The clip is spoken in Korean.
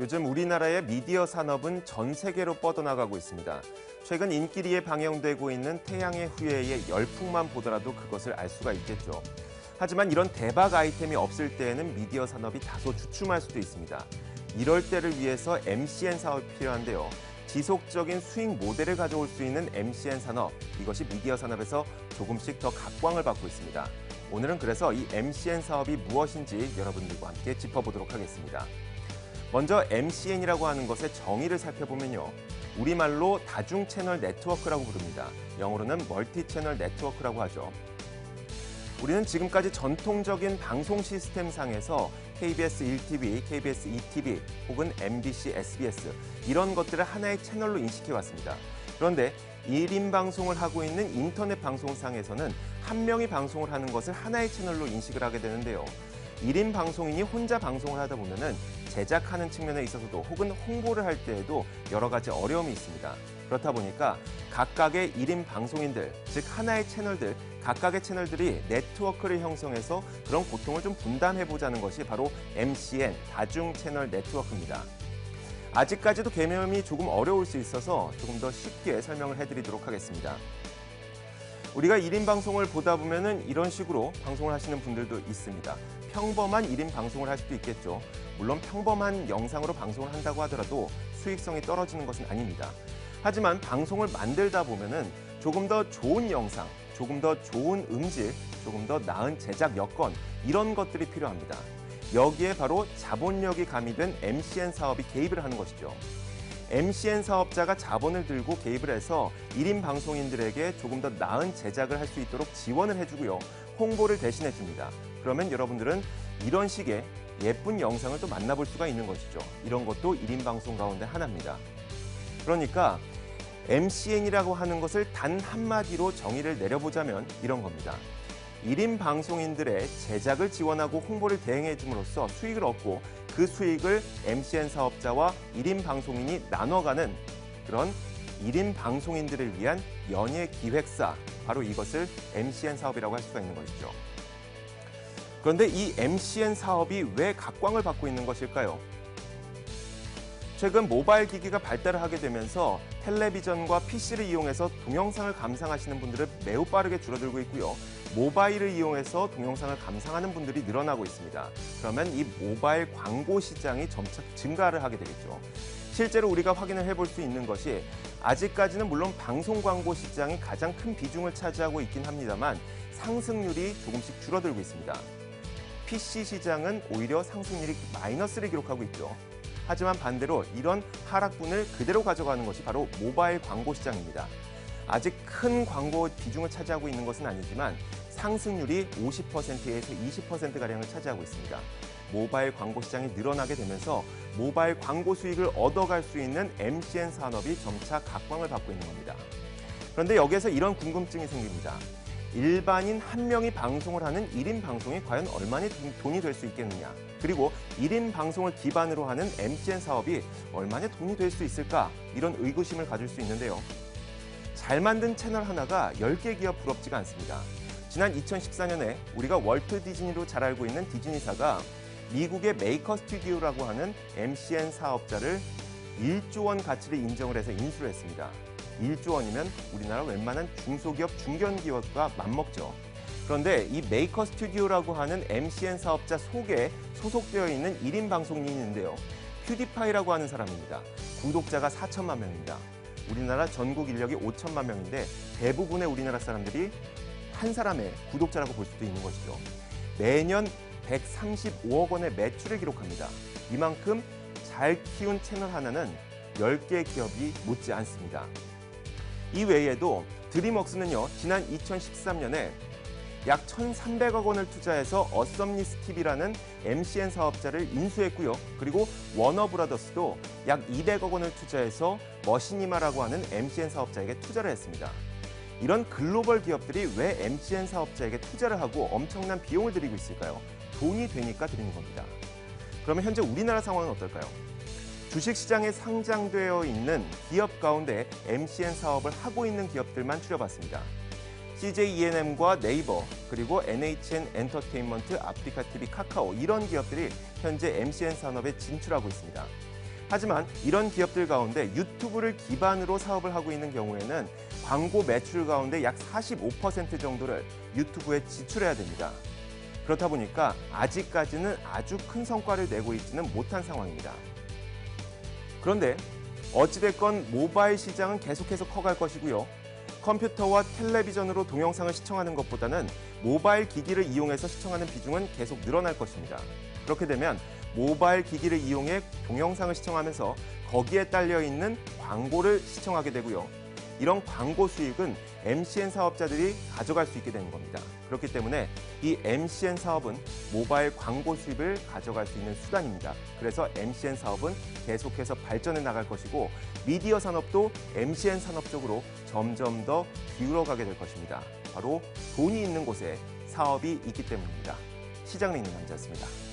요즘 우리나라의 미디어 산업은 전 세계로 뻗어나가고 있습니다. 최근 인기리에 방영되고 있는 태양의 후예의 열풍만 보더라도 그것을 알 수가 있겠죠. 하지만 이런 대박 아이템이 없을 때에는 미디어 산업이 다소 주춤할 수도 있습니다. 이럴 때를 위해서 MCN 사업이 필요한데요. 지속적인 수익 모델을 가져올 수 있는 MCN 산업, 이것이 미디어 산업에서 조금씩 더 각광을 받고 있습니다. 오늘은 그래서 이 MCN 사업이 무엇인지 여러분들과 함께 짚어보도록 하겠습니다. 먼저 MCN이라고 하는 것의 정의를 살펴보면요. 우리말로 다중 채널 네트워크라고 부릅니다. 영어로는 멀티 채널 네트워크라고 하죠. 우리는 지금까지 전통적인 방송 시스템 상에서 KBS 1TV, KBS 2TV 혹은 MBC, SBS 이런 것들을 하나의 채널로 인식해 왔습니다. 그런데 1인 방송을 하고 있는 인터넷 방송상에서는 한 명이 방송을 하는 것을 하나의 채널로 인식을 하게 되는데요. 1인 방송인이 혼자 방송을 하다 보면은 제작하는 측면에 있어서도 혹은 홍보를 할 때에도 여러 가지 어려움이 있습니다. 그렇다 보니까 각각의 1인 방송인들, 즉 하나의 채널들, 각각의 채널들이 네트워크를 형성해서 그런 고통을 좀 분담해보자는 것이 바로 MCN, 다중 채널 네트워크입니다. 아직까지도 개념이 조금 어려울 수 있어서 조금 더 쉽게 설명을 해드리도록 하겠습니다. 우리가 1인 방송을 보다 보면은 이런 식으로 방송을 하시는 분들도 있습니다. 평범한 1인 방송을 할 수도 있겠죠. 물론 평범한 영상으로 방송을 한다고 하더라도 수익성이 떨어지는 것은 아닙니다. 하지만 방송을 만들다 보면은 조금 더 좋은 영상, 조금 더 좋은 음질, 조금 더 나은 제작 여건 이런 것들이 필요합니다. 여기에 바로 자본력이 가미된 MCN 사업이 개입을 하는 것이죠. MCN 사업자가 자본을 들고 개입을 해서 1인 방송인들에게 조금 더 나은 제작을 할 수 있도록 지원을 해주고요. 홍보를 대신해 줍니다. 그러면 여러분들은 이런 식의 예쁜 영상을 또 만나볼 수가 있는 것이죠. 이런 것도 1인 방송 가운데 하나입니다. 그러니까 MCN이라고 하는 것을 단 한마디로 정의를 내려보자면 이런 겁니다. 1인 방송인들의 제작을 지원하고 홍보를 대행해 줌으로써 수익을 얻고 그 수익을 MCN 사업자와 1인 방송인이 나눠가는 그런 1인 방송인들을 위한 연예 기획사, 바로 이것을 MCN 사업이라고 할 수가 있는 것이죠. 그런데 이 MCN 사업이 왜 각광을 받고 있는 것일까요? 최근 모바일 기기가 발달을 하게 되면서 텔레비전과 PC를 이용해서 동영상을 감상하시는 분들은 매우 빠르게 줄어들고 있고요. 모바일을 이용해서 동영상을 감상하는 분들이 늘어나고 있습니다. 그러면 이 모바일 광고 시장이 점차 증가를 하게 되겠죠. 실제로 우리가 확인을 해볼 수 있는 것이 아직까지는 물론 방송 광고 시장이 가장 큰 비중을 차지하고 있긴 합니다만 상승률이 조금씩 줄어들고 있습니다. PC 시장은 오히려 상승률이 마이너스를 기록하고 있죠. 하지만 반대로 이런 하락분을 그대로 가져가는 것이 바로 모바일 광고 시장입니다. 아직 큰 광고 비중을 차지하고 있는 것은 아니지만 상승률이 50%에서 20%가량을 차지하고 있습니다. 모바일 광고 시장이 늘어나게 되면서 모바일 광고 수익을 얻어갈 수 있는 MCN 산업이 점차 각광을 받고 있는 겁니다. 그런데 여기에서 이런 궁금증이 생깁니다. 일반인 한 명이 방송을 하는 1인 방송이 과연 얼마나 돈이 될 수 있겠느냐? 그리고 1인 방송을 기반으로 하는 MCN 사업이 얼마나 돈이 될 수 있을까? 이런 의구심을 가질 수 있는데요. 잘 만든 채널 하나가 10개 기업 부럽지가 않습니다. 지난 2014년에 우리가 월트 디즈니로 잘 알고 있는 디즈니사가 미국의 메이커 스튜디오라고 하는 MCN 사업자를 1조 원 가치를 인정을 해서 인수를 했습니다. 1조 원이면 우리나라 웬만한 중소기업, 중견기업과 맞먹죠. 그런데 이 메이커 스튜디오라고 하는 MCN 사업자 속에 소속되어 있는 1인 방송인이 있는데요. 퓨디파이라고 하는 사람입니다. 구독자가 4천만 명입니다. 우리나라 전국 인력이 5천만 명인데 대부분의 우리나라 사람들이 한 사람의 구독자라고 볼 수도 있는 것이죠. 매년 135억 원의 매출을 기록합니다. 이만큼 잘 키운 채널 하나는 10개 기업이 못지 않습니다. 이 외에도 드림웍스는요, 지난 2013년에 약 1,300억 원을 투자해서 어썸니스 TV라는 MCN 사업자를 인수했고요. 그리고 워너브라더스도 약 200억 원을 투자해서 머시니마라고 하는 MCN 사업자에게 투자를 했습니다. 이런 글로벌 기업들이 왜 MCN 사업자에게 투자를 하고 엄청난 비용을 들이고 있을까요? 돈이 되니까 드리는 겁니다. 그러면 현재 우리나라 상황은 어떨까요? 주식시장에 상장되어 있는 기업 가운데 MCN 사업을 하고 있는 기업들만 추려봤습니다. CJ ENM과 네이버, 그리고 NHN 엔터테인먼트, 아프리카TV, 카카오 이런 기업들이 현재 MCN 산업에 진출하고 있습니다. 하지만 이런 기업들 가운데 유튜브를 기반으로 사업을 하고 있는 경우에는 광고 매출 가운데 약 45% 정도를 유튜브에 지출해야 됩니다. 그렇다 보니까 아직까지는 아주 큰 성과를 내고 있지는 못한 상황입니다. 그런데 어찌됐건 모바일 시장은 계속해서 커갈 것이고요. 컴퓨터와 텔레비전으로 동영상을 시청하는 것보다는 모바일 기기를 이용해서 시청하는 비중은 계속 늘어날 것입니다. 그렇게 되면 모바일 기기를 이용해 동영상을 시청하면서 거기에 딸려 있는 광고를 시청하게 되고요. 이런 광고 수익은 MCN 사업자들이 가져갈 수 있게 되는 겁니다. 그렇기 때문에 이 MCN 사업은 모바일 광고 수입을 가져갈 수 있는 수단입니다. 그래서 MCN 사업은 계속해서 발전해 나갈 것이고 미디어 산업도 MCN 산업 쪽으로 점점 더 기울어가게 될 것입니다. 바로 돈이 있는 곳에 사업이 있기 때문입니다. 시장을 읽는 남자였습니다.